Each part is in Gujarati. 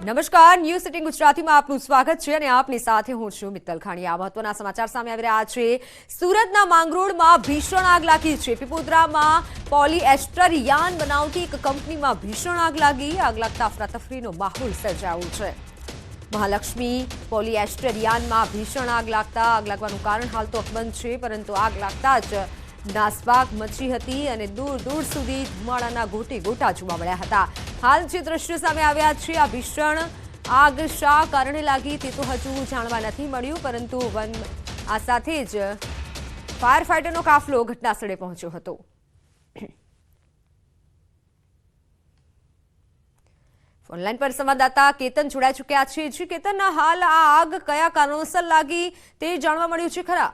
નમસ્કાર, ન્યૂઝ સિટીન ગુજરાતીમાં આપનું સ્વાગત છે અને આપની સાથે હું છું મિત્તલ ખાણીયા। મહત્વના સમાચાર સામે આવી રહ્યા છે। સુરતના માંગરોળમાં ભીષણ આગ લાગી છે। પીપોદરામાં પોલીએસ્ટર યાન બનાવતી એક કંપનીમાં ભીષણ આગ લાગી। આગ લાગતા અફરાતફરીનો માહોલ સર્જાયો છે। મહાલક્ષ્મી પોલીએસ્ટર યાનમાં ભીષણ આગ લાગવાનું કારણ હાલ તો અકબંધ છે, પરંતુ આગ લાગતા જ નાસભાગ મચી હતી અને દૂર દૂર સુધી ધુમાડાના ગોટે ગોટા જોવા મળ્યા હતા। હાલ જે દ્રશ્યો સામે આવ્યા છે, આ ભીષણ આગ શા કારણે લાગી તે તો હજુ જાણવા નથી મળ્યું, પરંતુ આ સાથે જ ફાયર ફાઈટરનો કાફલો ઘટનાસ્થળે પહોંચ્યો હતો। ઓનલાઈન પર સંવાદદાતા કેતન જોડાઈ ચૂક્યા છે। જી કેતન, હાલ આ આગ કયા કારણોસર લાગી તે જાણવા મળ્યું છે ખરા?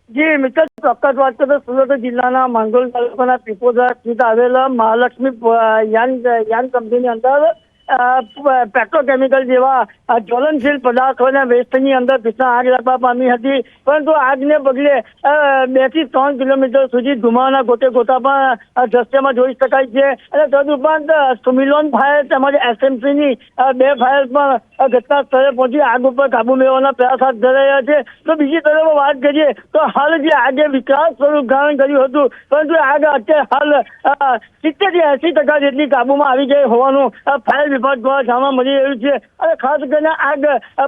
જી મિત્ર, ચોક્કસ વાત કરીએ તો સુરત જિલ્લાના માંગરોળ તાલુકાના પીપોદરા સ્થિત આવેલા મહાલક્ષ્મી યાન કંપનીની અંદર પેટ્રોકેમિકલ જેવા જ્વલનશીલ પદાર્થોના વેસ્ટની અંદર ભીષણ આગ લાગવા પામી હતી, પરંતુ આગને પગલે 2 થી 3 કિલોમીટર સુધી ધુમાડાના ગોટે ગોટા પણ દ્રશ્યમાં જોઈ શકાય છે। અને તદુપરાંત સુમિલોન ફાયર તેમજ એસએમસીની 2 ફાયર પણ ઘટના સ્થળે પહોંચી આગ ઉપર કાબુ મેળવવાના પ્રયાસ હાથ ધરાયા છે। તો બીજી તરફ વાત કરીએ તો હાલ જે આગે વિકરાળ સ્વરૂપ ધારણ કર્યું હતું, પરંતુ આગ અત્યારે હાલ 70 થી 80% જેટલી કાબુમાં આવી ગઈ હોવાનું ફાયર વિભાગ દ્વારા જાણવા મળી રહ્યું છે। અને ખાસ કરીને આગ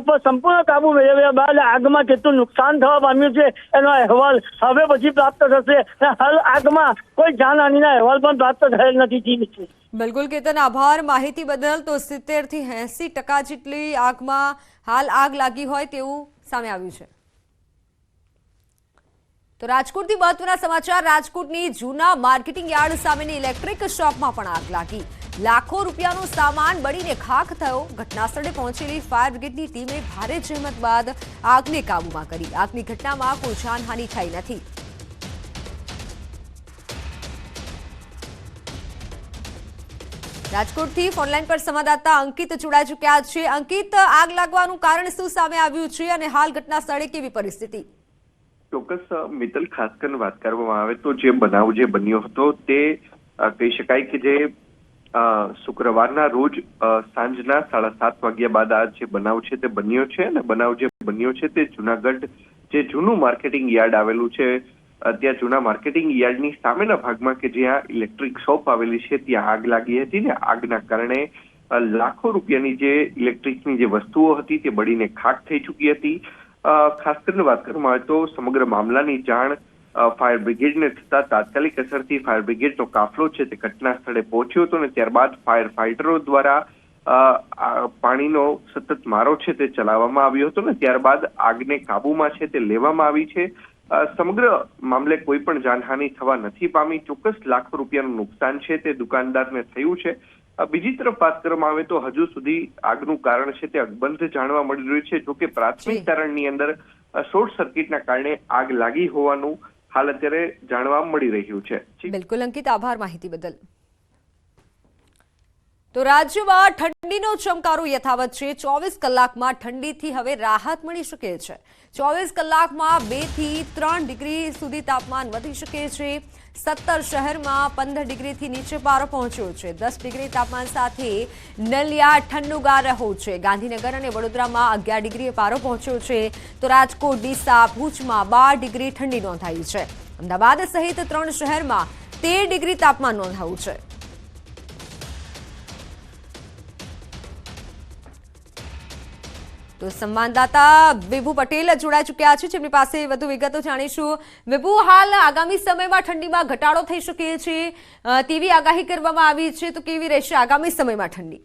પર સંપૂર્ણ કાબુ મેળવ્યા બાદ આગમાં કેટલું નુકસાન થવા પામ્યું છે એનો અહેવાલ હવે પછી પ્રાપ્ત થશે। હાલ આગમાં કોઈ જાનહાનિના અહેવાલ પણ પ્રાપ્ત થયેલ નથી। બિલકુલ કેતન, આભાર માહિતી બદલ। તો 70 થી 80% જેટલી આગમાં હાલ આગ લાગી હોય તેવું સામે આવ્યું છે। તો રાજકોટથી મહત્વના સમાચાર। રાજકોટની જૂના માર્કેટિંગ યાર્ડ સામેની ઇલેક્ટ્રિક શોપમાં પણ આગ લાગી। લાખો રૂપિયાનો સામાન બળીને ખાખ થયો। ઘટનાસ્થળે પહોંચેલી ફાયર બ્રિગેડની ટીમે ભારે જહેમત બાદ આગને કાબૂમાં કરી। આગની ઘટનામાં કોઈ જાનહાનિ થઈ નથી। રાજકોટથી ફોનલાઈન પર સંવાદદાતા અંકિત જોડાઈ ચૂક્યા છે। અંકિત, આગ લાગવાનું કારણ શું સામે આવ્યું છે અને હાલ ઘટના સ્થળે કેવી પરિસ્થિતિ? ચોક્કસ મિત્તલ, ખાસ કરીને વાત કરવામાં આવે તો જે બનાવ જે બન્યો હતો તે કહી શકાય કે જે શુક્રવારના રોજ સાંજના 7:30 વાગ્યા બાદ આ જે બનાવ છે તે બન્યો છે। અને બનાવ જે બન્યો છે તે જુનાગઢ જે જૂનું માર્કેટિંગ યાર્ડ આવેલું છે, ત્યાં જૂના માર્કેટિંગ યાર્ડની સામેના ભાગમાં કે જ્યાં ઇલેક્ટ્રિક શોપ આવેલી છે ત્યાં આગ લાગી હતી ને આગના કારણે લાખો રૂપિયાની જે ઇલેક્ટ્રિકની જે વસ્તુઓ હતી તે બળીને ખાખ થઈ ચૂકી હતી। ખાસ કરીને વાત કરવામાં આવે તો સમગ્ર મામલાની જાણ ફાયર બ્રિગેડને થતા તાત્કાલિક અસરથી ફાયર બ્રિગેડનો કાફલો છે તે ઘટના સ્થળે પહોંચ્યો હતો અને ત્યારબાદ ફાયર ફાઈટરો દ્વારા પાણીનો સતત મારો છે તે ચલાવવામાં આવ્યો હતો ને ત્યારબાદ આગને કાબુમાં છે તે લેવામાં આવી છે। સમગ્ર મામલે કોઈ પણ જાનહાનિ થવા નથી પામી। ચોક્કસ લાખો રૂપિયાનું નુકસાન છે તે દુકાનદારને થયું છે। બીજી તરફ વાત કરવામાં આવે તો હજુ સુધી આગનું કારણ છે તે અકબંધ જાણવા મળી રહ્યું છે। જોકે પ્રાથમિક તારણની અંદર શોર્ટ સર્કિટના કારણે આગ લાગી હોવાનું હાલ અત્યારે જાણવા મળી રહ્યું છે। બિલકુલ અંકિત, આભાર માહિતી બદલ। તો રાજ્યમાં ઠંડીનો ચમકારો યથાવત છે। 24 કલાકમાં ઠંડીથી હવે રાહત મળી શકે છે। 24 કલાકમાં 2 થી 3 ડિગ્રી સુધી તાપમાન વધી શકે છે। 17 શહેરમાં 15 ડિગ્રીથી નીચે પારો પહોંચ્યો છે। 10 ડિગ્રી તાપમાન સાથે નલિયા ઠંડુગાર રહ્યો છે। ગાંધીનગર અને વડોદરામાં 11 ડિગ્રીએ પારો પહોંચ્યો છે। તો રાજકોટ, ડીસા, ભુજમાં 12 ડિગ્રી ઠંડી નોંધાઈ છે। અમદાવાદ સહિત 3 શહેરમાં 13 ડિગ્રી તાપમાન નોંધાયું છે। તો સંવાદદાતા વિભુ પટેલ જોડાઈ ચૂક્યા છે, જેમની પાસે વધુ વિગતો જાણીશું। વિભુ, હાલ આગામી સમયમાં ઠંડીમાં ઘટાડો થઈ શકે છે તેવી આગાહી કરવામાં આવી છે, તો કેવી રહેશે આગામી સમયમાં ઠંડી?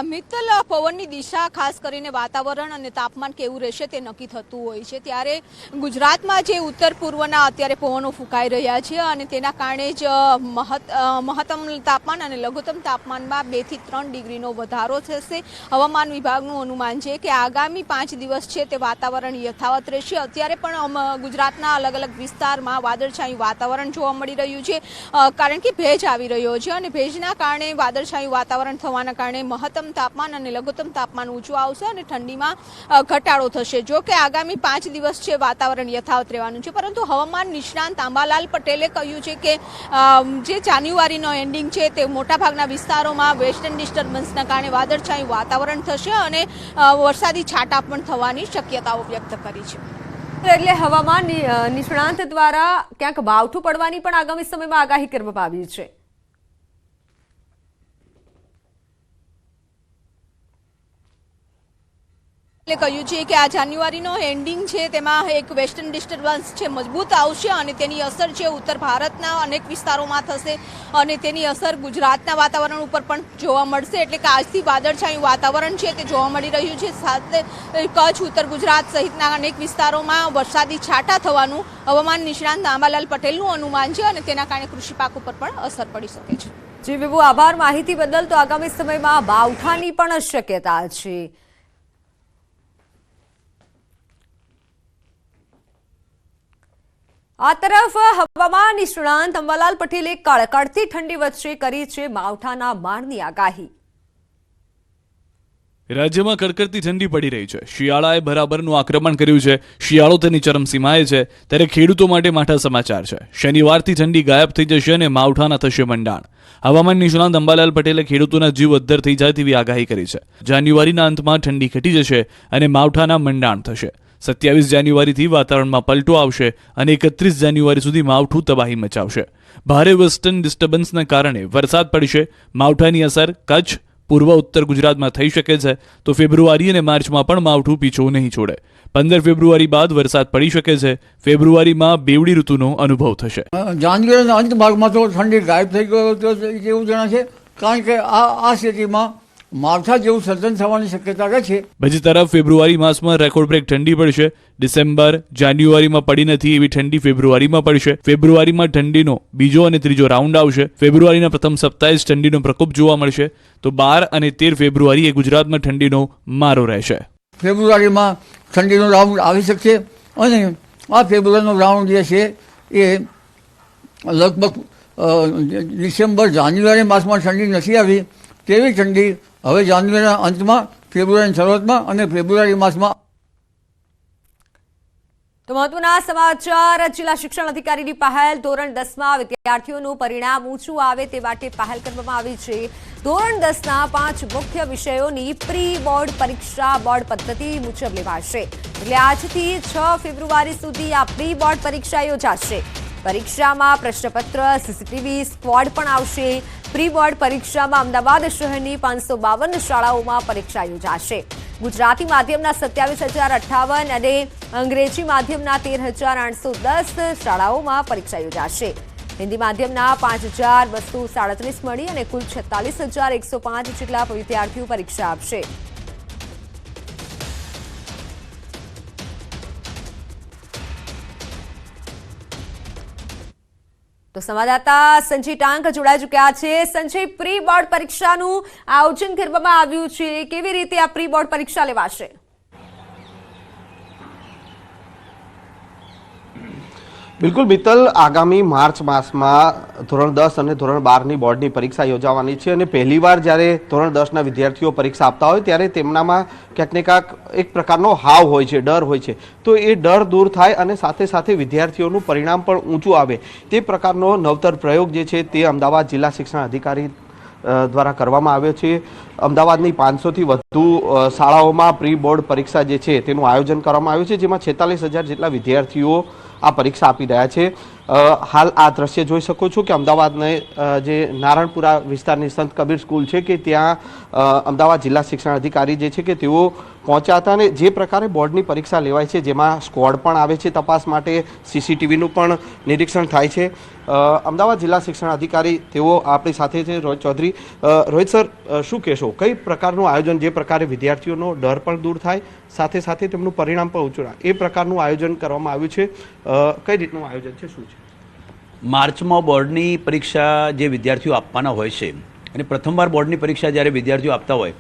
મિત્તલ, પવનની દિશા ખાસ કરીને વાતાવરણ અને તાપમાન કેવું રહેશે તે નક્કી થતું હોય છે। ત્યારે ગુજરાતમાં જે ઉત્તર પૂર્વના અત્યારે પવનો ફૂંકાઈ રહ્યા છે અને તેના કારણે જ મહત્તમ તાપમાન અને લઘુત્તમ તાપમાનમાં 2 થી 3 ડિગ્રીનો વધારો થશે। હવામાન વિભાગનું અનુમાન છે કે આગામી 5 દિવસ છે તે વાતાવરણ યથાવત રહેશે। અત્યારે પણ ગુજરાતના અલગ અલગ વિસ્તારમાં વાદળછાયું વાતાવરણ જોવા મળી રહ્યું છે, કારણ કે ભેજ આવી રહ્યો છે અને ભેજના કારણે વાદળછાયું વાતાવરણ થવાના કારણે મહત્તમ તાપમાન અને લઘુત્તમ તાપમાન ઊંચું આવશે અને ઠંડીમાં ઘટાડો થશે. જો કે આગામી 5 દિવસ છે વાતાવરણ યથાવત રહેવાનું છે, પરંતુ હવામાન નિષ્ણાંત આંબાલાલ પટેલે કહ્યું છે કે જે જાન્યુઆરીનો એન્ડિંગ છે તે મોટાભાગના વિસ્તારોમાં વેસ્ટર્ન ડિસ્ટર્બન્સના કારણે વાદળછાયું વાતાવરણ થશે અને વરસાદી છાંટા પણ થવાની શક્યતાઓ વ્યક્ત કરી છે. એટલે હવામાન નિષ્ણાંત દ્વારા ક્યાંક માવઠું પડવાની પણ આગામી સમયમાં આગાહી કરવામાં આવી છે. કહ્યું છે કે આ જાન્યુઆરીનો એન્ડિંગ છે તેમાં એક વેસ્ટર્ન ડિસ્ટર્બન્સ છે મજબૂત આવશે અને તેની અસર છે ઉત્તર ભારતના અનેક વિસ્તારોમાં થશે અને તેની અસર ગુજરાતના વાતાવરણ ઉપર પણ જોવા મળશે. એટલે કે આજથી વાદળછાયું વાતાવરણ છે તે જોવા મળી રહ્યું છે. સાથે કચ્છ, ઉત્તર ગુજરાત સહિતના અનેક વિસ્તારોમાં વરસાદી છાંટા થવાનું હવામાન નિષ્ણાંત આંબાલાલ પટેલનું અનુમાન છે અને તેના કારણે કૃષિ પાક ઉપર પણ અસર પડી શકે છે. જી વિભુ, આભાર માહિતી બદલ. તો આગામી સમયમાં માવઠાની પણ શક્યતા છે. આ તરફ હવામાન નિષ્ણાંત અંબાલાલ પટેલે કડકડતી ઠંડી વચ્ચે કરી છે માવઠાના મારની આગાહી. રાજ્યમાં કડકડતી ઠંડી પડી રહી છે. શિયાળાએ બરાબરનું આક્રમણ કર્યું છે. શિયાળો તેની ચરમસીમાએ છે, ત્યારે ખેડૂતો માટે માઠા સમાચાર છે. શનિવારથી ઠંડી ગાયબ થઈ જશે અને માવઠાના થશે મંડાણ. હવામાન નિષ્ણાંત અંબાલાલ પટેલે ખેડૂતોના જીવ અદ્ધર થઈ જાય તેવી આગાહી કરી છે. જાન્યુઆરીના અંતમાં ઠંડી ઘટી જશે અને માવઠાના મંડાણ થશે. 27 જાન્યુઆરીથી વાતાવરણમાં પલટો આવશે અને 31 જાન્યુઆરી સુધી માવઠું તબાહી મચાવશે. ભારે વેસ્ટર્ન ડિસ્ટર્બન્સના કારણે વરસાદ પડશે. માવઠાની અસર કચ્છ, પૂર્વ ઉત્તર ગુજરાતમાં થઈ શકે છે. તો ફેબ્રુઆરી અને માર્ચમાં પણ માવઠું પીછો નહીં છોડે. 15 ફેબ્રુઆરી બાદ વરસાદ પડી શકે છે. ફેબ્રુઆરીમાં બેવડી ઋતુનો અનુભવ થશે. જાન્યુઆરીના અંત ભાગમાં તો ઠંડી ગાયબ થઈ ગયો એવું જણાશે, કારણ કે આ સ્થિતિમાં માવઠા જેવું સર્જન થવાની શક્યતા રહે છે. બીજી તરફ ફેબ્રુઆરી માસમાં રેકોર્ડ બ્રેક ઠંડી પડશે. ડિસેમ્બર, જાન્યુઆરીમાં પડી નથી એવી ઠંડી ફેબ્રુઆરીમાં પડશે. ફેબ્રુઆરીમાં ઠંડીનો બીજો અને ત્રીજો રાઉન્ડ આવશે. ફેબ્રુઆરીના પ્રથમ સપ્તાહે જ ઠંડીનો પ્રકોપ જોવા મળશે. તો 12 અને 13 ફેબ્રુઆરીએ ગુજરાતમાં ઠંડીનો મારો રહેશે. ફેબ્રુઆરીમાં ઠંડીનો રાઉન્ડ આવી શકશે અને આ ફેબ્રુઆરીનો રાઉન્ડ જે છે એ લગભગ ડિસેમ્બર, જાન્યુઆરી માસમાં ઠંડી નથી આવી તેવી ઠંડી હવે જાન્યુઆરીના અંતમાં, ફેબ્રુઆરીની શરૂઆતમાં અને ફેબ્રુઆરી માસમાં. તો મહત્વના સમાચાર. જિલ્લા શિક્ષણ અધિકારીની પહેલ. ધોરણ 10માં વિદ્યાર્થીઓનું પરિણામ ઊંચું આવે તે માટે પહેલ કરવામાં આવી છે. ધોરણ 10ના 5 મુખ્ય વિષયોની પ્રી બોર્ડ પરીક્ષા બોર્ડ પદ્ધતિ મુજબ લેવાશે. એટલે આજથી 6 ફેબ્રુઆરી સુધી આ પ્રી બોર્ડ પરીક્ષા યોજાશે. પરીક્ષામાં પ્રશ્નપત્ર, સીસીટીવી સ્ક્વોડ પણ આવશે. પ્રી બોર્ડ પરીક્ષામાં અમદાવાદ શહેરની 552 શાળાઓમાં પરીક્ષા યોજાશે. ગુજરાતી માધ્યમના 27,058 અને અંગ્રેજી માધ્યમના 13,810 શાળાઓમાં પરીક્ષા યોજાશે. હિન્દી માધ્યમના 5,237 મળી અને કુલ 46,105 જેટલા વિદ્યાર્થીઓ પરીક્ષા આપશે. તો સંવાદદાતા સંજય ટાંક જોડાઈ ચૂક્યા છે. સંજય, પ્રી બોર્ડ પરીક્ષાનું આયોજન કરવામાં આવ્યું છે. કેવી રીતે આ પ્રી બોર્ડ પરીક્ષા લેવાશે? બિલકુલ મિત્તલ, આગામી માર્ચ માસમાં ધોરણ 10 અને ધોરણ 12ની બોર્ડની પરીક્ષા યોજાવાની છે અને પહેલીવાર જ્યારે ધોરણ 10ના વિદ્યાર્થીઓ પરીક્ષા આપતા હોય ત્યારે તેમનામાં ક્યાંક ને ક્યાંક એક પ્રકારનો હાવ હોય છે, ડર હોય છે. તો એ ડર દૂર થાય અને સાથે સાથે વિદ્યાર્થીઓનું પરિણામ પણ ઊંચું આવે તે પ્રકારનો નવતર પ્રયોગ જે છે તે અમદાવાદ જિલ્લા શિક્ષણ અધિકારી દ્વારા કરવામાં આવ્યો છે. અમદાવાદની 500થી વધુ શાળાઓમાં પ્રી બોર્ડ પરીક્ષા જે છે તેનું આયોજન કરવામાં આવ્યું છે, જેમાં 46,000 જેટલા વિદ્યાર્થીઓ આ પરીક્ષા આપી રહ્યા છે. હાલ આ દ્રશ્ય જોઈ શકો છો કે અમદાવાદને જે નારણપુરા વિસ્તારની સંત કબીર સ્કૂલ છે કે ત્યાં અમદાવાદ જિલ્લા શિક્ષણ અધિકારી જે છે કે તેઓ પહોંચ્યા હતા અને જે પ્રકારે બોર્ડની પરીક્ષા લેવાય છે જેમાં સ્ક્વોડ પણ આવે છે તપાસ માટે, સીસીટીવીનું પણ નિરીક્ષણ થાય છે. અમદાવાદ જિલ્લા શિક્ષણ અધિકારી તેઓ આપણી સાથે છે, રોહિત ચૌધરી. રોહિત સર, શું કહેશો, કઈ પ્રકારનું આયોજન, જે પ્રકારે વિદ્યાર્થીઓનો ડર પણ દૂર થાય સાથે સાથે તેમનું પરિણામ પણ ઊંચું આવે, એ પ્રકારનું આયોજન કરવામાં આવ્યું છે? કઈ રીતનું આયોજન છે, શું છે? માર્ચમાં બોર્ડની પરીક્ષા જે વિદ્યાર્થીઓ આપવાના હોય છે અને પ્રથમવાર બોર્ડની પરીક્ષા જ્યારે વિદ્યાર્થીઓ આપતા હોય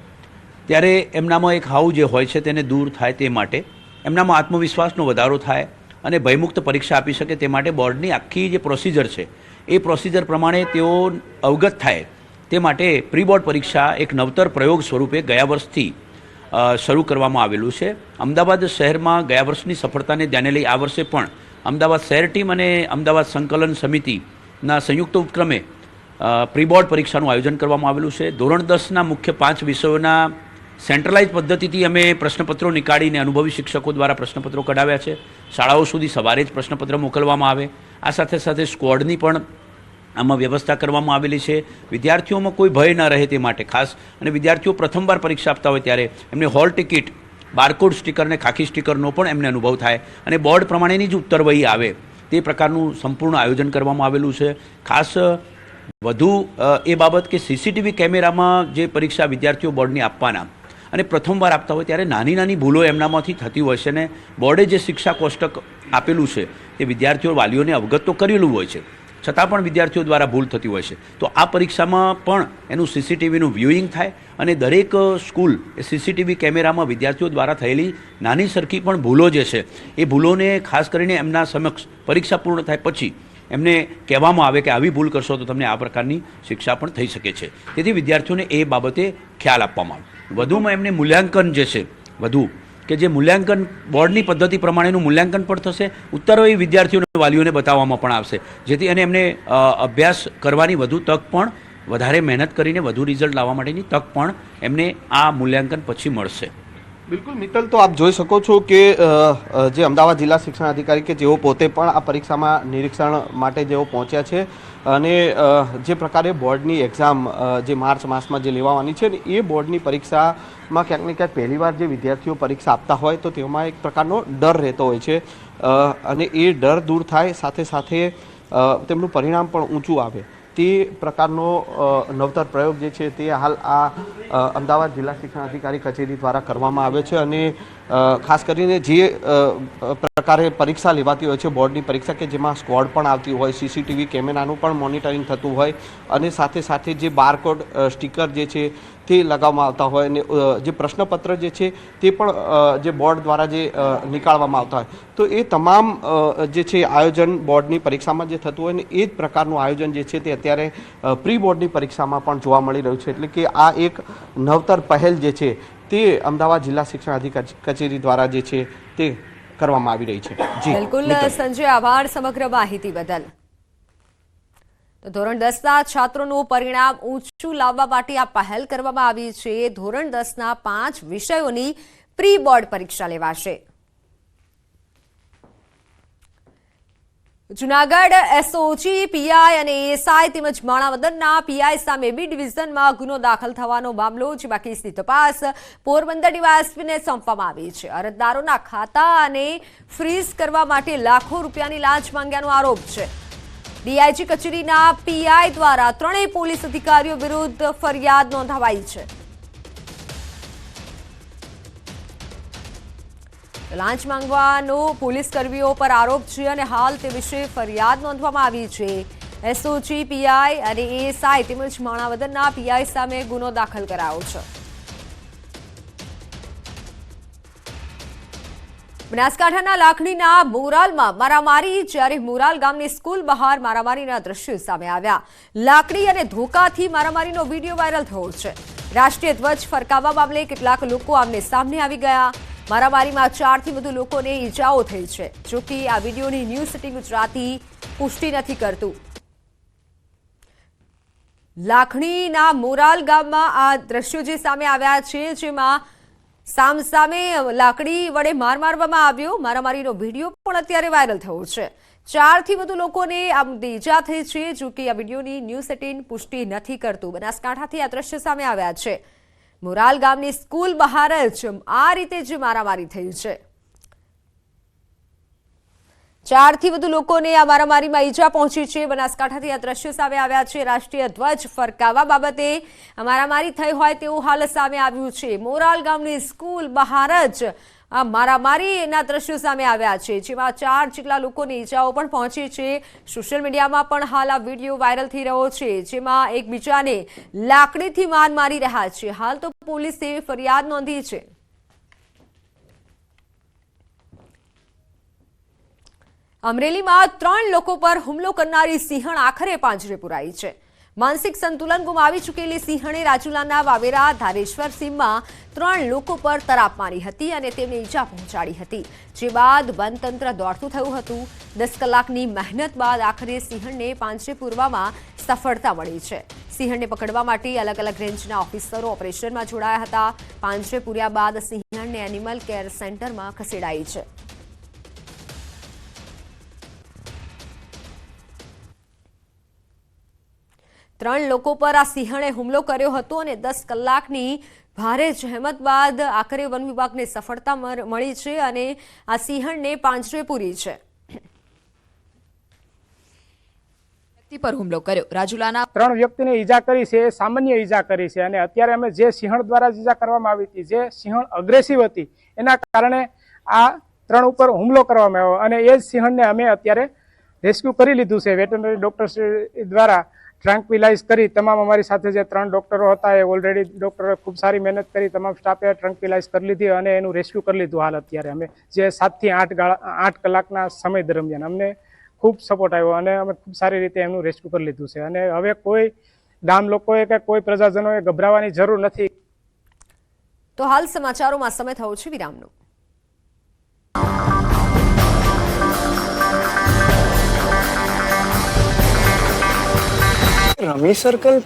ત્યારે એમનામાં એક હાવ જે હોય છે તેને દૂર થાય તે માટે, એમનામાં આત્મવિશ્વાસનો વધારો થાય અને ભયમુક્ત પરીક્ષા આપી શકે તે માટે બોર્ડની આખી જે પ્રોસિજર છે એ પ્રોસિજર પ્રમાણે તેઓ અવગત થાય તે માટે પ્રી બોર્ડ પરીક્ષા એક નવતર પ્રયોગ સ્વરૂપે ગયા વર્ષથી શરૂ કરવામાં આવેલું છે. અમદાવાદ શહેરમાં ગયા વર્ષની સફળતાને ધ્યાને લઈ આ વર્ષે પણ અમદાવાદ શહેર ટીમ અને અમદાવાદ સંકલન સમિતિના સંયુક્ત ઉપક્રમે પ્રી બોર્ડ પરીક્ષાનું આયોજન કરવામાં આવેલું છે. ધોરણ 10ના મુખ્ય 5 વિષયોના સેન્ટ્રલાઇઝ પદ્ધતિથી અમે પ્રશ્નપત્રો નીકાળીને અનુભવી શિક્ષકો દ્વારા પ્રશ્નપત્રો કઢાવ્યા છે. શાળાઓ સુધી સવારે જ પ્રશ્નપત્ર મોકલવામાં આવે. આ સાથે સાથે સ્ક્વોડની પણ આમાં વ્યવસ્થા કરવામાં આવેલી છે. વિદ્યાર્થીઓમાં કોઈ ભય ન રહે તે માટે ખાસ, અને વિદ્યાર્થીઓ પ્રથમવાર પરીક્ષા આપતા હોય ત્યારે એમને હોલ ટિકિટ, બારકોડ સ્ટીકર અને ખાખી સ્ટીકરનો પણ એમને અનુભવ થાય અને બોર્ડ પ્રમાણેની જ ઉત્તરવહી આવે તે પ્રકારનું સંપૂર્ણ આયોજન કરવામાં આવેલું છે. ખાસ વધુ એ બાબત કે સીસીટીવી કેમેરામાં જે પરીક્ષા વિદ્યાર્થીઓ બોર્ડની આપવાના અને પ્રથમવાર આપતા હોય ત્યારે નાની નાની ભૂલો એમનામાંથી થતી હોય છે, ને બોર્ડે જે શિક્ષા કોષ્ટક આપેલું છે તે વિદ્યાર્થીઓ વાલીઓને અવગત તો કરેલું હોય છે, છતાં પણ વિદ્યાર્થીઓ દ્વારા ભૂલ થતી હોય છે. તો આ પરીક્ષામાં પણ એનું સીસીટીવીનું વ્યુઇંગ થાય અને દરેક સ્કૂલ એ સીસીટીવી કેમેરામાં વિદ્યાર્થીઓ દ્વારા થયેલી નાની સરખી પણ ભૂલો જે છે એ ભૂલોને ખાસ કરીને એમના સમક્ષ પરીક્ષા પૂર્ણ થાય પછી એમને કહેવામાં આવે કે આવી ભૂલ કરશો તો તમને આ પ્રકારની શિક્ષા પણ થઈ શકે છે. તેથી વિદ્યાર્થીઓને એ બાબતે ખ્યાલ આપવામાં આવે. વધુમાં એમને મૂલ્યાંકન જે છે વધુ કે જે મૂલ્યાંકન બોર્ડની પદ્ધતિ પ્રમાણેનું મૂલ્યાંકન પણ થશે. ઉત્તરવહી વિદ્યાર્થીઓને વાલીઓને બતાવવામાં પણ આવશે, જેથી અને એમને અભ્યાસ કરવાની વધુ તક પણ, વધારે મહેનત કરીને વધુ રિઝલ્ટ લાવવા માટેની તક પણ એમને આ મૂલ્યાંકન પછી મળશે. બિલકુલ મિત્તલ, તો આપ જોઈ શકો છો કે જે અમદાવાદ જિલ્લા શિક્ષણ અધિકારી કે જેઓ પોતે પણ આ પરીક્ષામાં નિરીક્ષણ માટે જેઓ પહોંચ્યા છે અને જે પ્રકારે બોર્ડની એક્ઝામ જે માર્ચ માસમાં જે લેવાની છે ને એ બોર્ડની પરીક્ષામાં ક્યાંક ને ક્યાંક પહેલીવાર જે વિદ્યાર્થીઓ પરીક્ષા આપતા હોય તો તેમાં એક પ્રકારનો ડર રહેતો હોય છે અને એ ડર દૂર થાય, સાથે સાથે તેમનું પરિણામ પણ ઊંચું આવે તે પ્રકારનો નવતર પ્રયોગ જે છે તે હાલ આ અમદાવાદ જિલ્લા શિક્ષણ અધિકારી કચેરી દ્વારા કરવામાં આવે છે. અને ખાસ કરીને જે પ્રકારે પરીક્ષા લેવાતી હોય છે બોર્ડની પરીક્ષા કે જેમાં સ્ક્વોડ પણ આવતી હોય, સીસીટીવી કેમેરાનું પણ મોનિટરિંગ થતું હોય અને સાથે સાથે જે બારકોડ સ્ટીકર જે છે તે લગાવવામાં આવતા હોય અને જે પ્રશ્નપત્ર જે છે તે પણ જે બોર્ડ દ્વારા જે નીકાળવામાં આવતા હોય, તો એ તમામ જે છે આયોજન બોર્ડની પરીક્ષામાં જે થતું હોય ને એ જ પ્રકારનું આયોજન જે છે તે અત્યારે પ્રી બોર્ડની પરીક્ષામાં પણ જોવા મળી રહ્યું છે. એટલે કે આ એક નવતર પહેલ જે છે તે અમદાવાદ જિલ્લા શિક્ષણ અધિકારી કચેરી દ્વારા જે છે તે કરવામાં આવી રહી છે. જી બિલકુલ સંજય, આભાર સમગ્ર માહિતી બદલ. તો ધોરણ 10ના છાત્રોનું પરિણામ ઊંચું લાવવા માટે આ પહેલ કરવામાં આવી છે. ધોરણ 10ના 5 વિષયોની પ્રી બોર્ડ પરીક્ષા લેવાશે. જૂનાગઢ એસઓજી પીઆઈ અને એએસઆઈ તેમજ માણાવદરના પીઆઈ સામે બી ડિવિઝનમાં ગુનો દાખલ થવાનો મામલો, જેમાં કેસની તપાસ પોરબંદર ડીવાયએસપીને સોંપવામાં આવી છે. અરજદારોના ખાતા અને ફ્રીઝ કરવા માટે લાખો રૂપિયાની લાંચ માંગ્યાનો આરોપ છે. ડીઆઈજી કચેરીના પીઆઈ દ્વારા 3 પોલીસ અધિકારીઓ વિરુદ્ધ ફરિયાદ નોંધાવાઈ છે. લાંચ માંગવાનો પોલીસ કર્મીઓ પર આરોપ છે અને હાલ તે વિશે ફરિયાદ નોંધવામાં આવી છે. એસઓજી પીઆઈ અને એએસઆઈ તેમજ માણાવદરના પીઆઈ સામે ગુનો દાખલ કરાયો છે. બનાસકાંઠાના લાખણીના મોરાલમાં મારામારી. જ્યારે મોરાલ ગામની સ્કૂલ બહાર મારામારીના દ્રશ્યો સામે આવ્યા. લાકડી અને ધોકાથી મારામારીનો વિડીયો વાયરલ થયો છે. રાષ્ટ્રીય ધ્વજ ફરકાવવા મામલે કેટલાક લોકો આમને સામે આવી ગયા. મારામારીમાં 4થી વધુ લોકોને ઈજાઓ થઈ છે. જોકે આ વિડીયોની ન્યૂઝ 18 ગુજરાતી પુષ્ટિ નથી કરતું. લાખણીના મોરાલ ગામમાં આ દ્રશ્યો જે સામે આવ્યા છે, જેમાં સામસામે લાકડી વડે માર મારવામાં આવ્યો. મારામારીનો વિડીયો પણ અત્યારે વાયરલ થયો છે. 4થી વધુ લોકોને આ મુદ્દે ઈજા થઈ છે. જોકે આ વિડીયોની ન્યૂઝ 18 પુષ્ટિ નથી કરતું. બનાસકાંઠાથી આ દ્રશ્ય સામે આવ્યા છે. મોરાલ ગામની સ્કૂલ બહાર જ આ રીતે જે મારામારી થઈ છે. 4થી વધુ લોકોને આ મારામારીમાં ઈજા પહોંચી છે. બનાસકાંઠાથી આ દ્રશ્યો સામે આવ્યા છે. રાષ્ટ્રીય ધ્વજ ફરકાવવા બાબતે મારામારી થઈ હોય તેવું હાલ સામે આવ્યું છે. મોરાલ ગામની સ્કૂલ બહાર જ આ મારામારીના દ્રશ્યો સામે આવ્યા છે, જેમાં 4 જેટલા લોકોની ઈજાઓ પણ પહોંચી છે. સોશિયલ મીડિયામાં પણ હાલ આ વિડીયો વાયરલ થઈ રહ્યો છે, જેમાં એકબીજાને લાકડીથી માર મારી રહ્યા છે. હાલ તો પોલીસે ફરિયાદ નોંધી છે. અમરેલીમાં 3 લોકો પર હુમલો કરનારી સિંહણ આખરે પાંજરે પુરાઈ છે. માનસિક સંતુલન ગુમાવી ચૂકેલી સિંહણે રાજુલાના વાવેરા ધારેશ્વર સીમમાં 3 લોકો પર તરાપ મારી હતી અને તેમને ઈજા પહોંચાડી હતી, જે બાદ વનતંત્ર દોડતું થયું હતું. 10 કલાકની મહેનત બાદ આખરે સિંહણને પાંજરે પૂરવામાં સફળતા મળી છે. સિંહણને પકડવા માટે અલગ અલગ રેન્જના ઓફિસરો ઓપરેશનમાં જોડાયા હતા. પાંજરે પૂર્યા બાદ સિંહણને એનિમલ કેર સેન્ટરમાં ખસેડાઈ છે. ત્રણ લોકો પર આ સિંહણે હુમલો કર્યો હતો અને 10 કલાકની ભારે જહેમત બાદ આખરે વન વિભાગને સફળતા મળી છે અને આ સિંહણને પાંજરે પૂરી છે. વ્યક્તિ પર હુમલો કર્યો. રાજુલાના 3 વ્યક્તિને ઈજા કરી છે, એ સામાન્ય ઈજા કરી છે અને અત્યારે અમે જે સિંહણ દ્વારા ઈજા કરવામાં આવી હતી, જે સિંહણ અગ્રેસિવ હતી, એના કારણે આ 3 ઉપર હુમલો કરવામાં આવ્યો અને એ જ સિંહણને અમે અત્યારે રેસ્ક્યુ કરી લીધું છે. વેટરનરી ડોક્ટર દ્વારા ટ્રંકવિલાઇઝ કરી તમામ અમારી સાથે જે 3 ડોક્ટરો હતા એ ઓલરેડી ડોક્ટરોએ ખૂબ સારી મહેનત કરી, તમામ સ્ટાફે ટ્રંકવિલાઇઝ કરી લીધી અને એનું રેસ્ક્યુ કરી લીધું. હાલ અત્યારે અમે જે 7 થી 8 કલાકના સમય દરમિયાન અમને ખૂબ સપોર્ટ આવ્યો અને અમે ખૂબ સારી રીતે એમનું રેસ્ક્યુ કરી લીધું છે અને હવે કોઈ ગામ લોકોએ કે કોઈ પ્રજાજનોએ ગભરાવાની જરૂર નથી. તો હાલ સમાચારોમાં સમય થયો છે વિરામનો. રમેશ સર્કલ.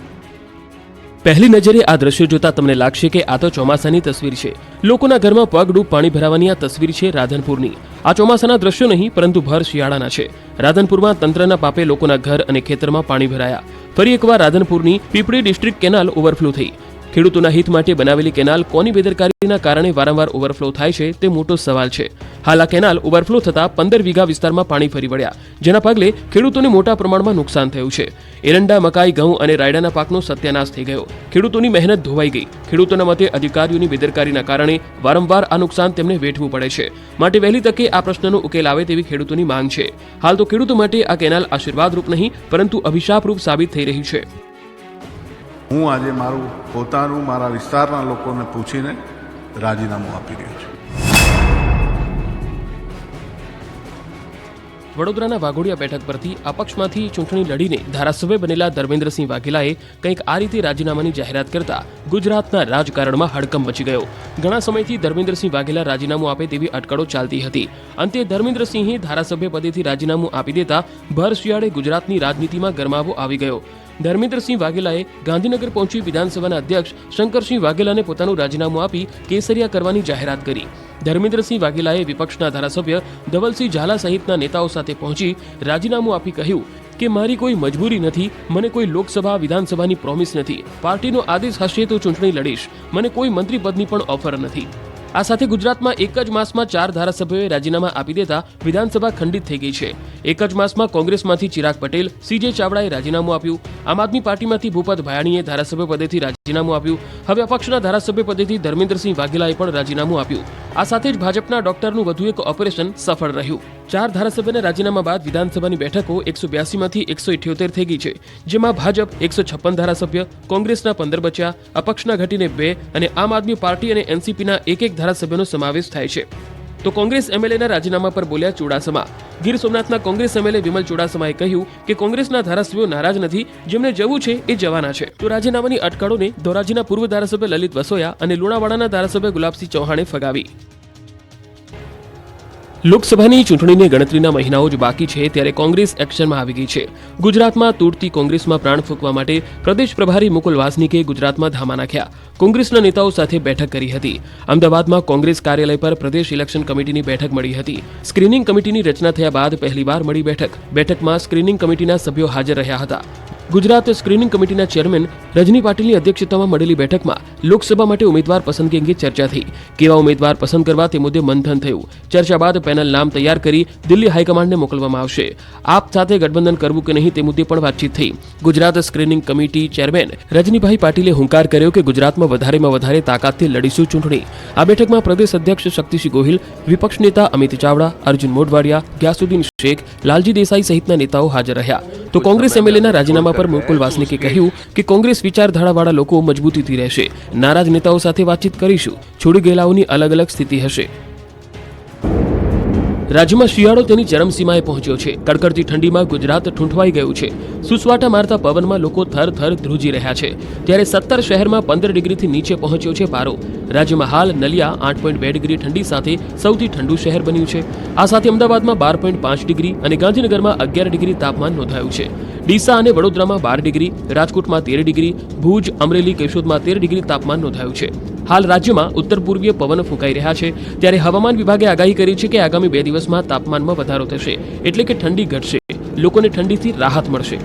પહેલી નજરે આ દ્રશ્યો જોતા તમને લાગશે કે આ તો ચોમાસાની તસવીર છે. લોકોના ઘરમાં પગડૂબ પાણી ભરાવાની આ તસવીર છે રાધનપુરની. આ ચોમાસાના દ્રશ્યો નહીં પરંતુ ભર શિયાળાના છે. રાધનપુરમાં તંત્રના પાપે લોકોના ઘર અને ખેતરમાં પાણી ભરાયા. ફરી એકવાર રાધનપુરની પીપળી ડિસ્ટ્રિક્ટ કેનાલ ઓવરફ્લો થઈ. ખેડૂતોના હિત માટે બનાવેલી કેનાલ કોની બેદરકારીના કારણે વારંવાર ઓવરફ્લો થાય છે તે મોટો સવાલ છે. હાલ આ કેનાલ ઓવરફ્લો થતા 15 વીઘા વિસ્તારમાં પાણી ફરી વળ્યા, જેના પગલે ખેડૂતોને મોટા પ્રમાણમાં નુકસાન થયું છે. એરંડા, મકાઈ, ઘઉં અને રાયડાના પાકનો સત્યાનાશ થઈ ગયો. ખેડૂતોની મહેનત ધોવાઈ ગઈ. ખેડૂતોના મતે અધિકારીઓની બેદરકારીના કારણે વારંવાર આ નુકસાન તેમને વેઠવું પડે છે. માટે વહેલી તકે આ પ્રશ્નનો ઉકેલ આવે તેવી ખેડૂતોની માંગ છે. હાલ તો ખેડૂતો માટે આ કેનાલ આશીર્વાદરૂપ નહીં પરંતુ અભિશાપરૂપ સાબિત થઈ રહી છે. હું આજે મારું પોતાનું મારા વિસ્તારના લોકોને પૂછીને રાજીનામું આપી રહ્યો છું. વડોદરાના વાઘોડિયા બેઠક પરથી અપક્ષમાંથી ચૂંટણી લડીને ધારાસભ્ય બનેલા ધર્મેન્દ્રસિંહ વાઘેલાએ કંઈક આ રીતે રાજીનામાની જાહેરાત કરતા ગુજરાતના રાજકારણમાં હડકંપ મચી ગયો. ઘણા સમયથી ધર્મેન્દ્રસિંહ વાઘેલા રાજીનામું આપે તેવી અટકળો ચાલતી હતી. અંતે ધર્મેન્દ્રસિંહે ધારાસભ્ય પદેથી રાજીનામું આપી દેતા ભર શિયાળે ગુજરાતની રાજનીતિમાં ગરમાવો આવી ગયો. ધર્મેન્દ્રસિંહ વાઘેલાએ ગાંધીનગર પહોંચી વિધાનસભાના અધ્યક્ષ શંકરસિંહ વાઘેલાને પોતાનું રાજીનામું આપી કેસરિયા કરવાની જાહેરાત કરી. ધર્મેન્દ્રસિંહ વાઘેલાએ વિપક્ષના ધારાસભ્ય ધવલસિંહ ઝાલા સહિતના નેતાઓ સાથે પહોંચી રાજીનામું આપી કહ્યું કે મારી કોઈ મજબૂરી નથી, મને કોઈ લોકસભા વિધાનસભાની પ્રોમિસ નથી, પાર્ટીનો આદેશ હશે તો ચૂંટણી લડીશ, મને કોઈ મંત્રી પદની પણ ઓફર નથી. આ સાથે ગુજરાતમાં એક જ માસમાં 4 ધારાસભ્યોએ રાજીનામા આપી દેતા વિધાનસભા ખંડિત થઈ ગઈ છે. એક જ માસમાં કોંગ્રેસમાંથી ચિરાગ પટેલ, CJ ચાવડાએ રાજીનામું આપ્યું. આમ આદમી પાર્ટીમાંથી ભૂપત ભાયાણીએ ધારાસભ્ય પદેથી રાજીનામું આપ્યું. હવે અપક્ષના ધારાસભ્ય પદેથી ધર્મેન્દ્રસિંહ વાઘેલાએ પણ રાજીનામું આપ્યું. આ સાથે જ ભાજપના ડોક્ટરનું વધુ એક ઓપરેશન સફળ રહ્યું. 4 ધારાસભ્યના રાજીનામા બાદ વિધાનસભાની બેઠકો 182 માંથી 178 થઈ ગઈ છે, જેમાં ભાજપ 156 ધારાસભ્ય, કોંગ્રેસના 15 બચ્યા, અપક્ષના ઘટીને 2 અને આમ આદમી પાર્ટી અને NCPના એક ધારાસભ્યનો સમાવેશ થાય છે. તો કોંગ્રેસ MLAના રાજીનામા પર બોલ્યા ચુડાસમા. ગીર સોમનાથના કોંગ્રેસ MLA વિમલ ચુડાસમાએ કહ્યું કે કોંગ્રેસના ધારાસભ્યો નારાજ નથી, જેમને જવું છે એ જવાના છે. તો રાજીનામાની અટકળોને ધોરાજીના પૂર્વ ધારાસભ્ય લલિત વસોયા અને લુણાવાડાના ધારાસભ્ય ગુલાબસિંહ ચૌહાણે ફગાવી. લોકસભાની ચૂંટણીની ગણતરીના મહિનાઓ જ બાકી છે ત્યારે કોંગ્રેસ એક્શનમાં આવી ગઈ છે. ગુજરાતમાં તૂટતી કોંગ્રેસમાં પ્રાણ ફૂંકવા માટે પ્રદેશ પ્રભારી મુકુલ વાસનિકે ગુજરાતમાં ધામા નાખ્યા. કોંગ્રેસના નેતાઓ સાથે બેઠક કરી હતી. અમદાવાદમાં કોંગ્રેસ કાર્યાલય પર પ્રદેશ ઇલેક્શન કમિટીની બેઠક મળી હતી. સ્ક્રીનિંગ કમિટીની રચના થયા બાદ પહેલીવાર મળી બેઠક. બેઠકમાં સ્ક્રીનિંગ કમિટીના સભ્યો હાજર રહ્યા હતા. ગુજરાત સ્ક્રીનિંગ કમિટીના ચેરમેન રજની પાટીલની અધ્યક્ષતામાં મળેલી બેઠકમાં લોકસભા માટે ઉમેદવાર પસંદગી અંગે ચર્ચા થઈ. કેવા ઉમેદવાર પસંદ કરવા તે મુદ્દે મંથન થયું. ચર્ચા બાદ પેનલ નામ તૈયાર કરી દિલ્હી હાઈકમાન્ડને મોકલવામાં આવશે. આપ સાથે ગઠબંધન કરવું કે નહીં તે મુદ્દે પણ વાતચીત થઈ. Gujarat screening committee chairman Rajnibhai પાટીલે હુંકાર કર્યો કે ગુજરાતમાં વધારેમાં વધારે તાકાતથી લડીશું ચૂંટણી. આ બેઠકમાં પ્રદેશ અધ્યક્ષ શક્તિસિંહ ગોહિલ, વિપક્ષ નેતા અમિત ચાવડા, અર્જુન મોઢવાડિયા, ગ્યાસુદ્દીન શેખ, લાલજી દેસાઈ સહિતના નેતાઓ હાજર રહ્યા. તો કોંગ્રેસ MLAના રાજીનામા પર મુકુલ વાસનિકે કહ્યું કે કોંગ્રેસ વિચારધારાવાળા લોકો મજબૂતીથી રહેશે. નારાજ નેતાઓ સાથે વાતચીત કરીશું. છોડી ગયેલાઓની અલગ અલગ સ્થિતિ હશે. રાજ્યમાં શિયાળો તેની ચરમસીમાએ પહોંચ્યો છે. કડકડતી ઠંડીમાં ગુજરાત ઠૂંઠવાઈ ગયું છે. સુસવાટા મારતા પવનમાં લોકો થર ધ્રુજી રહ્યા છે. ત્યારે 17 શહેરમાં 15 ડિગ્રીથી નીચે પહોંચ્યો છે પારો. રાજ્યમાં હાલ નલિયા 8.2 ડિગ્રી ઠંડી સાથે સૌથી ઠંડુ શહેર બન્યું છે. આ સાથે અમદાવાદમાં 12.5 ડિગ્રી અને ગાંધીનગરમાં 11 ડિગ્રી તાપમાન નોંધાયું છે. ડીસા અને વડોદરામાં 12 ડિગ્રી, રાજકોટમાં 13 ડિગ્રી, ભુજ, અમરેલી, કેશોદમાં 13 ડિગ્રી તાપમાન નોંધાયું છે. હાલ રાજ્યમાં ઉત્તર પૂર્વીય પવન ફૂંકાઈ રહ્યા છે. ત્યારે હવામાન વિભાગે આગાહી કરી છે કે આગામી 2 દિવસમાં તાપમાનમાં વધારો થશે, એટલે કે ઠંડી ઘટશે, લોકોને ઠંડીથી રાહત મળશે.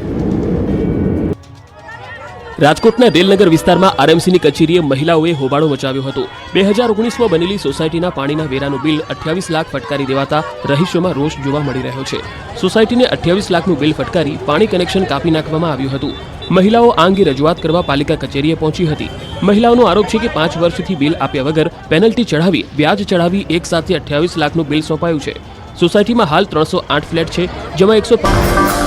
રાજકોટના રેલનગર વિસ્તારમાં આરએમસીની કચેરીએ મહિલાઓએ હોબાળો મચાવ્યો હતો. 2019માં બનેલી સોસાયટીના પાણીના વેરાનું બિલ 28 લાખ ફટકારી દેવાતા રહીશોમાં રોષ જોવા મળી રહ્યો છે. સોસાયટીને 28 લાખનું બિલ ફટકારી પાણી કનેક્શન કાપી નાખવામાં આવ્યું હતું. મહિલાઓ આ અંગે રજૂઆત કરવા પાલિકા કચેરીએ પહોંચી હતી. મહિલાઓનો આરોપ છે કે 5 વર્ષથી બિલ આપ્યા વગર પેનલ્ટી ચઢાવી, વ્યાજ ચઢાવી એક સાથે 28 લાખનું બિલ સોંપાયું છે. સોસાયટીમાં હાલ 308 ફ્લેટ છે, જેમાં 105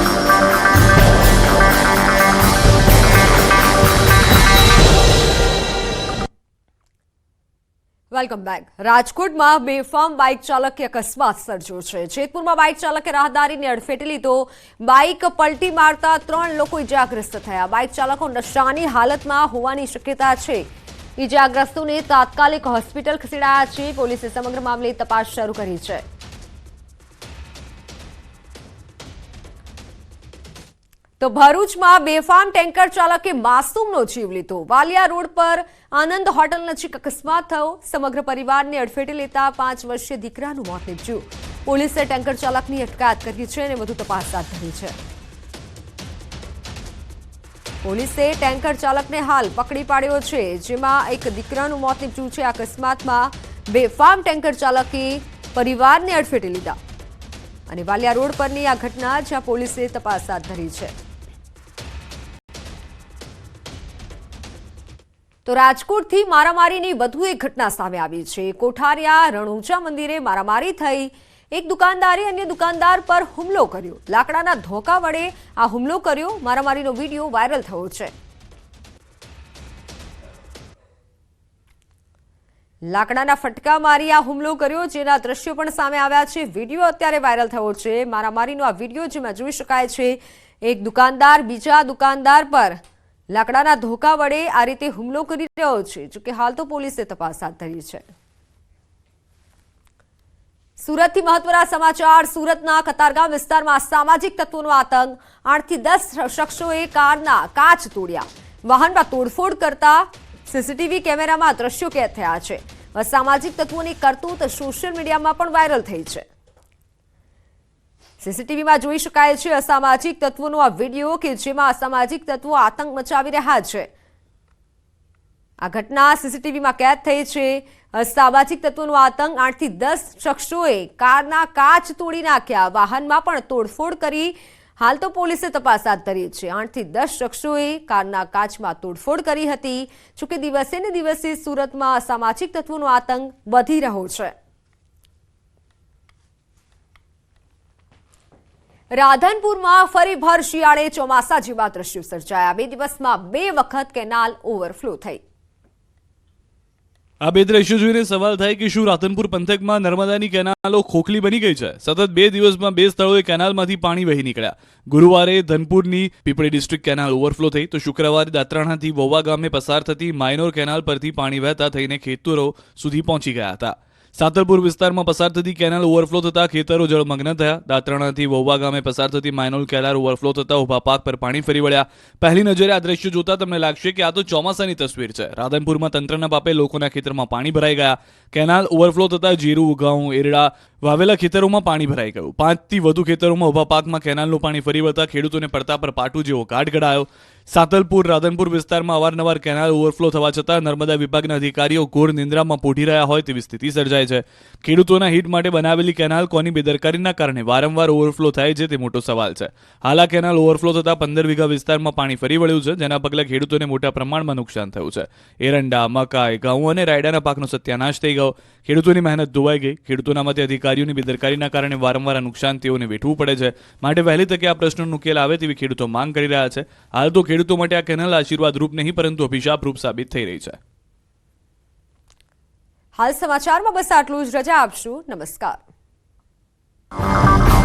વેલકમ બેક. રાજકોટમાં બેફામ બાઇક ચાલકે અકસ્માત સર્જ્યો છે. જેતપુરમાં બાઇક ચાલકે રાહદારીને અડફેટે લીધો. બાઇક પલટી મારતા 3 લોકો ઇજાગ્રસ્ત થયા. બાઇક ચાલકો નશાની હાલતમાં હોવાની શક્યતા છે. ઇજાગ્રસ્તોને તાત્કાલિક હોસ્પિટલ ખસેડાયા છે. પોલીસે સમગ્ર મામલે તપાસ શરૂ કરી છે. તો ભરૂચમાં બેફામ ટેન્કર ચાલકે માસૂમનો જીવ લીધો. વાલિયા રોડ પર આનંદ હોટલ નજીક અકસ્માત થયો. સમગ્ર પરિવારને અડફેટે લેતા 5 વર્ષીય દીકરાનું મોત નીપજ્યું. પોલીસે ટેન્કર ચાલકની અટકાયત કરી છે અને વધુ તપાસ હાથ ધરી છે. પોલીસે ટેન્કર ચાલકને હાલ પકડી પાડ્યો છે, જેમાં એક દીકરાનું મોત નીપજ્યું છે. અકસ્માતમાં બેફામ ટેન્કર ચાલકે પરિવારને અડફેટે લીધા અને વાલિયા રોડ પરની આ ઘટના, જ્યાં પોલીસે તપાસ હાથ ધરી છે. તો રાજકોટથી મારામારીની વધુ એક ઘટના સામે આવી છે. કોઠારિયા રણુજા મંદિરે મારામારી થઈ. એક દુકાનદારે અન્ય દુકાનદાર પર હુમલો કર્યો. લાકડાના ધોકા વડે આ હુમલો કર્યો. મારામારીનો વિડીયો વાયરલ થયો છે. લાકડાના ફટકા મારી આ હુમલો કર્યો, જેના દ્રશ્યો પણ સામે આવ્યા છે. વિડીયો અત્યારે વાયરલ થયો છે. મારામારીનો આ વિડીયો જેમાં જોઈ શકાય છે એક દુકાનદાર બીજા દુકાનદાર પર લાકડાના ધોકા વડે આ રીતે હુમલો કરી રહ્યો છે. જોકે હાલ તો પોલીસે તપાસ હાથ ધરી છે. સુરતથી મહત્વના સમાચાર. સુરતના કતારગામ વિસ્તારમાં સામાજિક તત્વોનો આતંક. 8 થી 10 શખ્સોએ કારના કાચ તોડ્યા. વાહનમાં તોડફોડ કરતા સીસીટીવી કેમેરામાં દ્રશ્યો કેદ થયા છે. અસામાજિક તત્વોની કરતૂત સોશિયલ મીડિયામાં પણ વાયરલ થઈ છે. સીસીટીવીમાં જોઈ શકાય છે અસામાજિક તત્વોનો આ વિડીયો, કે જેમાં અસામાજિક તત્વો આતંક મચાવી રહ્યા છે. આ ઘટના સીસીટીવીમાં કેદ થઈ છે. અસામાજિક તત્વોનો આતંક. 8 થી 10 શખ્સોએ કારના કાચ તોડી નાખ્યા. વાહનમાં પણ તોડફોડ કરી. હાલ તો પોલીસે તપાસ હાથ ધરી છે. 8 થી 10 શખ્સોએ કારના કાચમાં તોડફોડ કરી હતી. જોકે દિવસે ને દિવસે સુરતમાં અસામાજિક તત્વોનો આતંક વધી રહ્યો છે. રાધનપુરમાં ફરી ભર શિયાળે ચોમાસા જેવા દ્રશ્યો સર્જાયા. 2 દિવસમાં 2 વખત કેનાલ ઓવરફ્લો થઈ. આ બે દ્રશ્યો જોઈને સવાલ થાય કે શું રાધનપુર પંથકમાં નર્મદાની કેનાલો ખોખલી બની ગઈ છે? સતત 2 દિવસમાં 2 સ્થળોએ કેનાલમાંથી પાણી વહી નીકળ્યા. ગુરુવારે ધનપુરની પીપળી ડિસ્ટ્રિક્ટ કેનાલ ઓવરફ્લો થઈ, તો શુક્રવારે દાત્રાણાથી વોવા ગામે પસાર થતી માઇનોર કેનાલ પરથી પાણી વહેતા થઈને ખેતરો સુધી પહોંચી ગયા હતા. સાતલપુર વિસ્તારમાં પસાર થતી કેનાલ ઓવરફ્લો થતા ખેતરો જળમગ્ન થયા. દાત્રાણાથી વોવા ગામે પસાર થતી માઇનોર કેનાલ ઓવરફ્લો થતા ઉભા પાક પર પાણી ફરી વળ્યા. પહેલી નજરે આ દ્રશ્યો જોતા તમને લાગશે કે આ તો ચોમાસાની તસવીર છે. રાધનપુરમાં તંત્રના પાપે લોકોના ખેતરમાં પાણી ભરાઈ ગયા. કેનાલ ઓવરફ્લો થતા જીરું, ઘઉં, એરડા વાવેલા ખેતરોમાં પાણી ભરાઈ ગયું. 5 થી વધુ ખેતરોમાં ઉભા પાકમાં કેનાલનું પાણી ફરી વળતા ખેડૂતોને પડતા પર પાટું જેવો ઘાટ ઘડાયો. સાતલપુર રાધનપુર વિસ્તારમાં અવારનવાર કેનાલ ઓવરફ્લો થવા છતાં નર્મદા વિભાગના અધિકારીઓ ઘોર નિંદ્રામાં પોઢી રહ્યા હોય તેવી સ્થિતિ સર્જાય છે. ખેડૂતોના હિત માટે બનાવેલી કેનાલ કોની બેદરકારીના કારણે વારંવાર ઓવરફ્લો થાય છે તે મોટો સવાલ છે. હાલ આ કેનાલ ઓવરફ્લો થતા 15 વીઘા વિસ્તારમાં પાણી ફરી વળ્યું છે, જેના પગલે ખેડૂતોને મોટા પ્રમાણમાં નુકસાન થયું છે. એરંડા, મકાઈ, ઘઉં અને રાયડાના પાકનો સત્યાનાશ થઈ ગયો. ખેડૂતોની મહેનત ધોવાઈ ગઈ. ખેડૂતોના મતે અધિકારીઓની બેદરકારીના કારણે વારંવાર નુકસાન તેઓને વેઠવું પડે છે. માટે વહેલી તકે આ પ્રશ્નનો ઉકેલ આવે તેવી ખેડૂતો માંગ કરી રહ્યા છે. હાલ તો ખેડૂતો માટે આ કેનાલ આશીર્વાદ રૂપ નહીં પરંતુ અભિશાપ રૂપ સાબિત થઈ રહી છે. હાલ સમાચારમાં બસ આટલું જ. રજા આપશું. નમસ્કાર. છે.